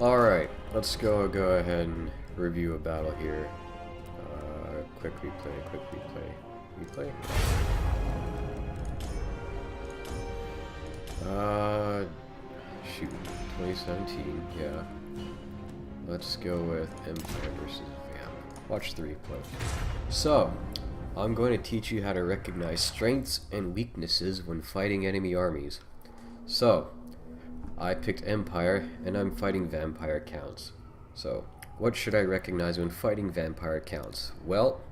Alright, let's go ahead and review a battle here. Quick replay. Replay? Shoot. 2017, yeah. Let's go with Empire versus Vamp. Watch the replay. So, I'm going to teach you how to recognize strengths and weaknesses when fighting enemy armies. So, I picked Empire, and I'm fighting Vampire accounts. So, what should I recognize when fighting Vampire accounts? Well,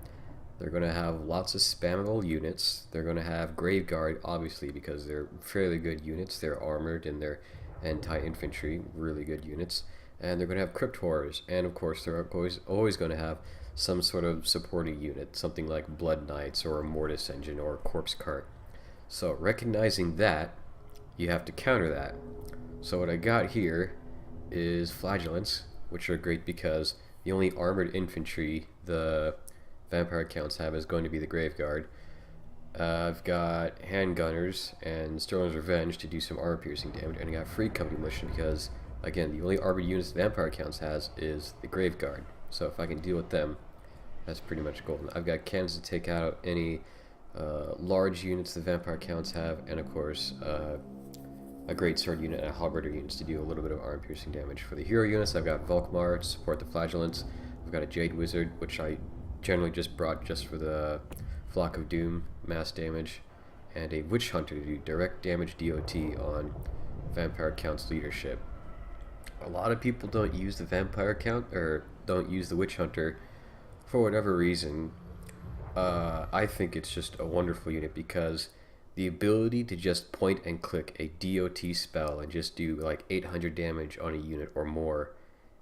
they're going to have lots of spammable units. They're going to have Graveguard, obviously, because they're fairly good units. They're armored and they're anti-infantry, really good units. And they're going to have Crypt Horrors, and of course they're always going to have some sort of supporting unit, something like Blood Knights or a Mortis Engine or a Corpse Cart. So, recognizing that, you have to counter that. So what I got here is Flagellants, which are great because the only armored infantry the Vampire accounts have is going to be the Graveguard. I've got Handgunners and Sterling's Revenge to do some armor piercing damage, and I got Free Company Militia because, again, the only armored units the Vampire accounts has is the Graveguard. So if I can deal with them, that's pretty much golden. I've got cannons to take out any large units the Vampire accounts have, and of course a Great Sword unit and a Halberdier units to do a little bit of armor piercing damage. For the hero units, I've got Volkmar to support the Flagellants. I've got a Jade Wizard, which I generally just brought just for the Flock of Doom mass damage, and a Witch Hunter to do direct damage DOT on Vampire account's leadership. A lot of people don't use the Vampire account, or don't use the Witch Hunter for whatever reason. I think it's just a wonderful unit because the ability to just point and click a DOT spell and just do like 800 damage on a unit or more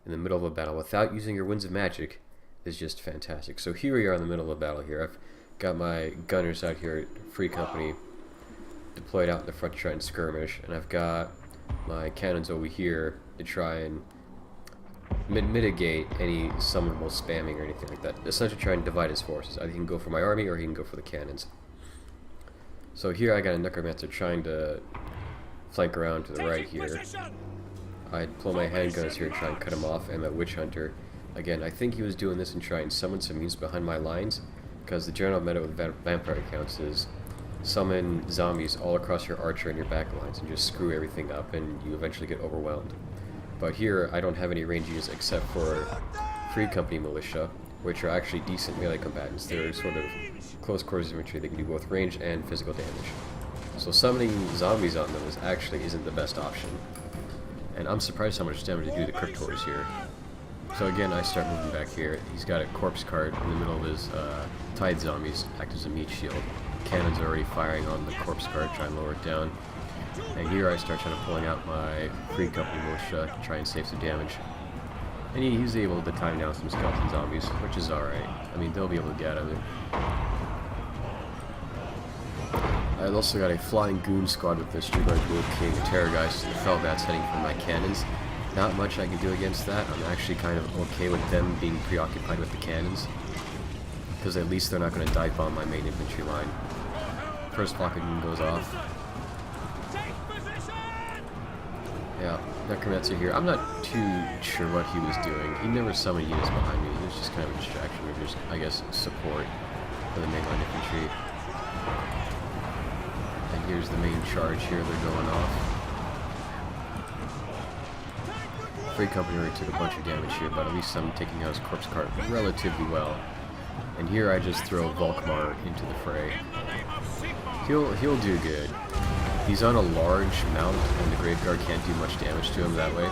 in the middle of a battle without using your Winds of Magic is just fantastic. So here we are in the middle of a battle here. I've got my gunners out here at Free Company deployed out in the front to try and skirmish, and I've got my cannons over here to try and mitigate any summonable spamming or anything like that. Essentially try and divide his forces. Either he can go for my army or he can go for the cannons. So here I got a Necromancer trying to flank around to the right here. I'd pull my handgunners here to try and cut him off, and that Witch Hunter. Again, I think he was doing this and trying to summon some units behind my lines, because the general meta with Vampire accounts is summon zombies all across your archer and your back lines and just screw everything up, and you eventually get overwhelmed. But here I don't have any range units except for Free Company Militia, which are actually decent melee combatants. They're sort of close quarters infantry. They can do both range and physical damage. So summoning zombies on them isn't the best option. And I'm surprised how much damage they do to the Crypt Horrors here. So again, I start moving back here. He's got a Corpse Cart in the middle of his Tide Zombies, act as a meat shield. Cannons are already firing on the Corpse Cart, trying to lower it down. And here I start trying to pulling out my Free Company Militia to try and save some damage. And he's able to time down some skeleton zombies, which is alright. I mean, they'll be able to get out of it. I've also got a Flying Goon squad with the Strigoi Ghoul King, Terrorgeist, and Felbats heading for my cannons. Not much I can do against that. I'm actually kind of okay with them being preoccupied with the cannons, because at least they're not going to dive bomb my main infantry line. First Flock of Doom goes off. Yeah, Necromancer here. I'm not too sure what he was doing. He never summoned units behind me. He was just kind of a distraction, or just, I guess, support for the mainline infantry. And here's the main charge here. They're going off. Free Company already took a bunch of damage here, but at least I'm taking out his Corpse Cart relatively well. And here I just throw Volkmar into the fray. He'll do good. He's on a large mount, and the Graveguard can't do much damage to him that way.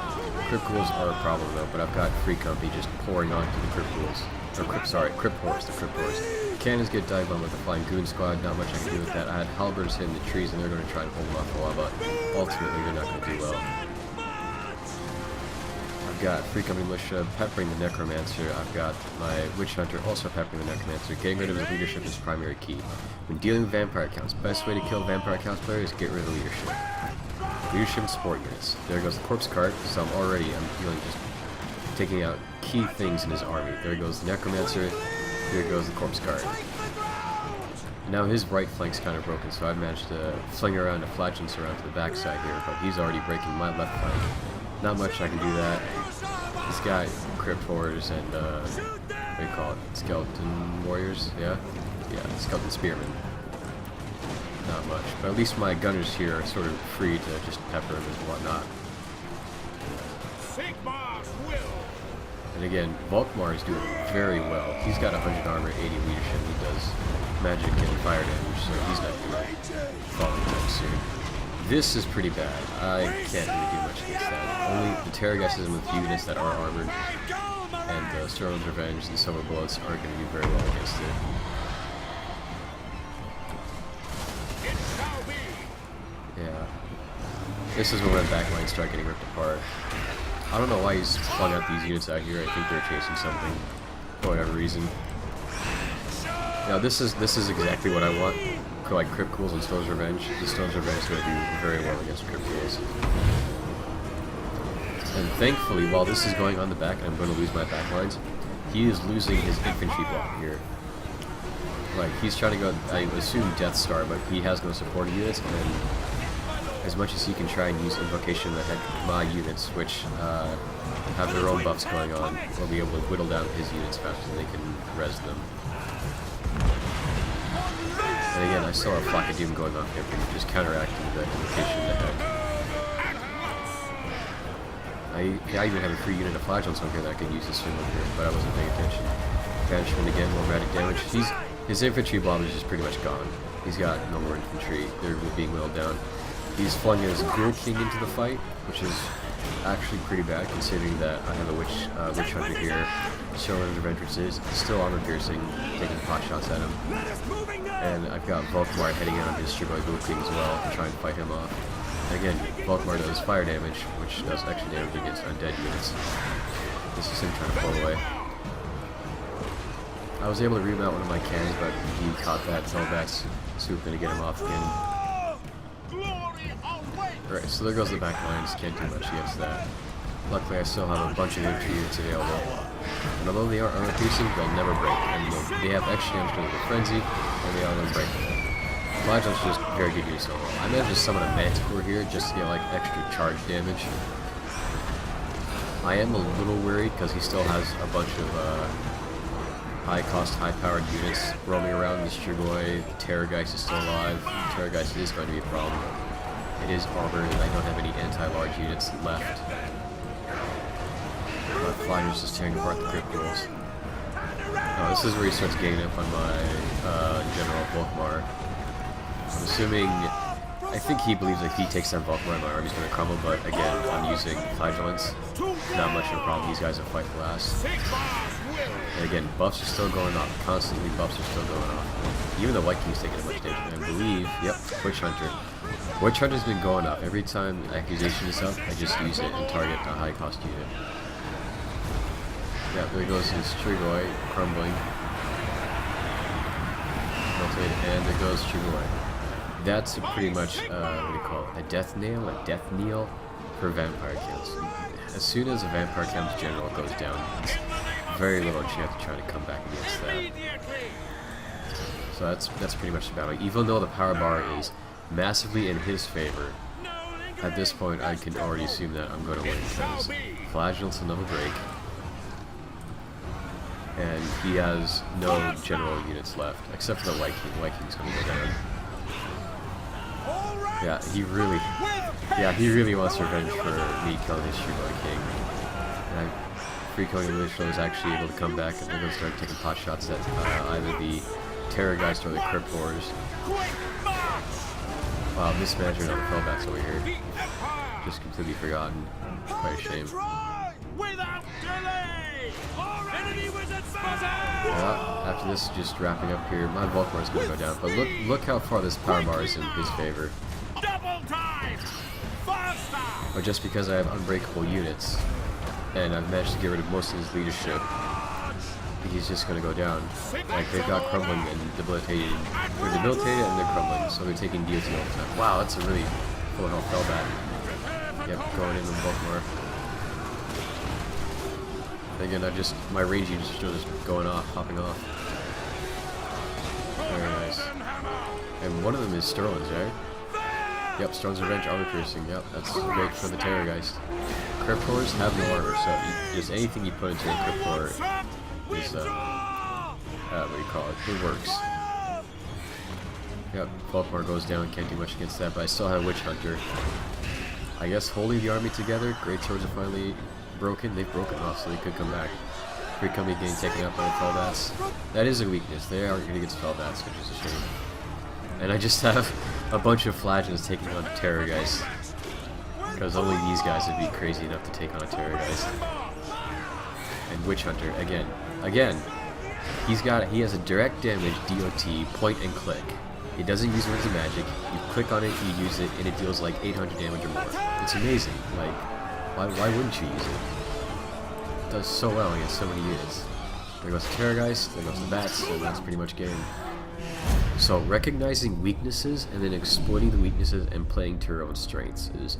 Crypt Ghouls are a problem though, but I've got Free Company just pouring onto the Crypt Ghouls. Or Crypt Horrors, the Crypt Horrors. Cannons get dive bombed with the Flying Goon squad, not much I can do with that. I had Halberds hitting the trees, and they're going to try and hold them off a while, but ultimately they're not going to do well. I've got Free Company Militia peppering the Necromancer. I've got my Witch Hunter also peppering the Necromancer. Getting rid of his leadership is primary key. When dealing with Vampire accounts, best way to kill Vampire accounts players is get rid of the leadership. Leadership and support units. There goes the Corpse Cart, so I'm feeling just taking out key things in his army. There goes the Necromancer, here goes the Corpse Cart. Now his right flank's kind of broken, so I've managed to fling around a Flagellants around to the backside here, but he's already breaking my left flank. Not much I can do that. He's got Crypt Horrors and, what do you call it? Skeleton Warriors? Yeah? Yeah, Skeleton Spearmen. Not much. But at least my gunners here are sort of free to just pepper him and whatnot. And again, Volkmar is doing very well. He's got 100 armor, 80 leadership. He does magic and fire damage, so he's not going to fall anytime soon. This is pretty bad. I can't really do much against that. Only the Terrorgeist with units that are armored, and the Sterling's Revenge and Silver Bullets aren't going to do very well against it. Yeah. This is when my backlines start getting ripped apart. I don't know why he's flung out these units out here. I think they're chasing something for whatever reason. Now this is exactly what I want for like Crypt Ghouls and Stone's Revenge. The Stone's Revenge is going to do very well against Crypt Ghouls. And thankfully, while this is going on the back and I'm going to lose my backlines, he is losing his infantry block here. Like, he's trying to go, I assume Death Star, but he has no support units, and as much as he can try and use Invocation of the Heck, my units, which have their own buffs going on, will be able to whittle down his units faster than they can res them. And again, I still have Flock of Doom going on here, just counteracting the Invocation of the Heck. I even have a free unit of Flagellants on here that I could use this swing on here, but I wasn't paying attention. Banishment again, more magic damage. His infantry bomb is just pretty much gone. He's got no more infantry. They're being whittled down. He's flung his Ghoul King into the fight, which is actually pretty bad considering that I have a Witch Hunter here. Sterling's Revenge is still armor piercing, taking pot shots at him. And I've got Volkmar heading out on his Strigoi Ghoul King as well to try and fight him off. And again, Volkmar does fire damage, which does extra damage against undead units. This is him trying to pull away. I was able to remount one of my cannons, but he caught that Velvax swoop to get him off again. Alright, so there goes the back lines, can't do much against that. Luckily I still have a bunch of infantry units available. And although they are armor piercing, they'll never break. And they have extra damage because of the Frenzy, and they are unbreakable. Flagellant's just very good use overall. I may have just summoned a Manticore here just to get like extra charge damage. I am a little worried because he still has a bunch of high-cost, high-powered units roaming around. The Strigoi, the Terrorgeist is still alive. The Terrorgeist is going to be a problem. It is armored, and I don't have any anti-large units left. But Flyer's just tearing apart the Crypt Ghouls. Oh, this is where he starts gaining up on my General Volkmar. I'm assuming, I think he believes if he takes down Volkmar, my army's going to crumble, but again, I'm using Flagellants. Not much of a problem, these guys will fight the last. And again, buffs are still going off, constantly buffs are still going off. Even the White King's taking a much damage, and I believe, yep, Witch Hunter. Witch Hunter's been going up. Every time Accusation is up, I just use it and target a high cost unit. Yeah, there goes his Strigoi, crumbling. Melted, and there goes Strigoi. That's pretty much, what do you call it, a death nail, a death kneel for vampire kills. As soon as a vampire camp's general goes down, it's very little chance to try to come back against that. So that's pretty much the battle. Even though the power bar is massively in his favor, at this point I can already assume that I'm going to win because Flagellants will never break, and he has no general units left except for the White King. White King's going to go down. Yeah, he really wants revenge for me killing his Strigoi King. And free killing the Lich is actually able to come back, and they're going to start taking pot shots at either the Terrorgeist or the Crypt Horrors. Wow, mismanagement on the Felbats over here. Just completely forgotten. Quite a shame. After this, just wrapping up here, my Volkmar is going to go down. But look how far this power bar is in his favor. Or just because I have unbreakable units, and I've managed to get rid of most of his leadership, he's just going to go down. Like, they've got crumbling and debilitated. They're debilitated and they're crumbling, so they're taking DOT all the time. Wow, that's a really full health Felbat. Yep, going in with Volkmar. Again, my range units are still just going off, popping off. Very nice. And one of them is Sterling's, right? Yep, Storm's Revenge, armor piercing. Yep, that's great for the Terrorgeist. Cryptors have no armor, so just anything you put into a Cryptor is, what do you call it? It works. Yep, Falkmar goes down, can't do much against that, but I still have Witch Hunter. I guess holding the army together, Great Swords are finally broken. They've broken off, so they could come back. Free coming getting taken out by the Felbats. That is a weakness. They are going to get Felbats, which is a shame. And I just have a bunch of Flagellants taking on Terrorgeist. Because only these guys would be crazy enough to take on a Terrorgeist. And Witch Hunter, again, he has a direct damage DOT, point and click. It doesn't use words of magic. You click on it, you use it, and it deals like 800 damage or more. It's amazing. Like, why wouldn't you use it? It does so well against so many units. There goes the Terrorgeist, there goes the Bats, so that's pretty much game. So recognizing weaknesses and then exploiting the weaknesses and playing to your own strengths is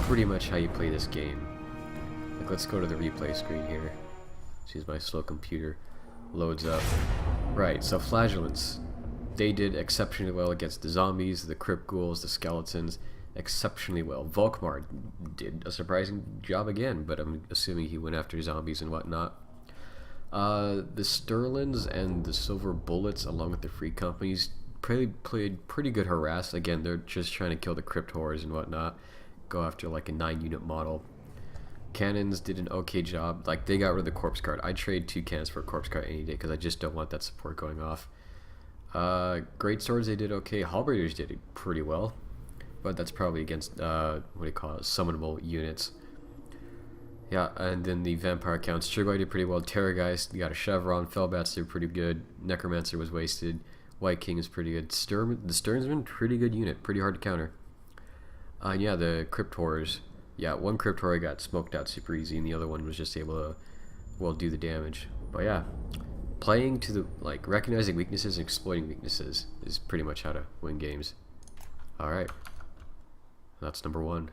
pretty much how you play this game. Like, let's go to the replay screen here. See as my slow computer loads up. Right, so Flagellants. They did exceptionally well against the zombies, the crypt ghouls, the skeletons, exceptionally well. Volkmar did a surprising job again, but I'm assuming he went after zombies and whatnot. The Sterlins and the Silver Bullets, along with the Free Companies, played pretty good harass. Again, they're just trying to kill the crypt horrors and whatnot. Go after like a 9-unit model. Cannons did an okay job. Like, they got rid of the corpse card. I'd trade 2 cannons for a corpse card any day because I just don't want that support going off. Great Swords, they did okay. Halberders did pretty well, but that's probably against, what do you call it, summonable units. Yeah, and then the Vampire counts. Strigoi did pretty well. Terrorgeist, you got a Chevron. Felbats did pretty good. Necromancer was wasted. White King is pretty good. The Sternsman, pretty good unit. Pretty hard to counter. And yeah, the Crypt Horrors. Yeah, one Crypt Horror got smoked out super easy, and the other one was just able to, well, do the damage. But yeah. Playing to the, like, recognizing weaknesses and exploiting weaknesses is pretty much how to win games. Alright. That's number 1.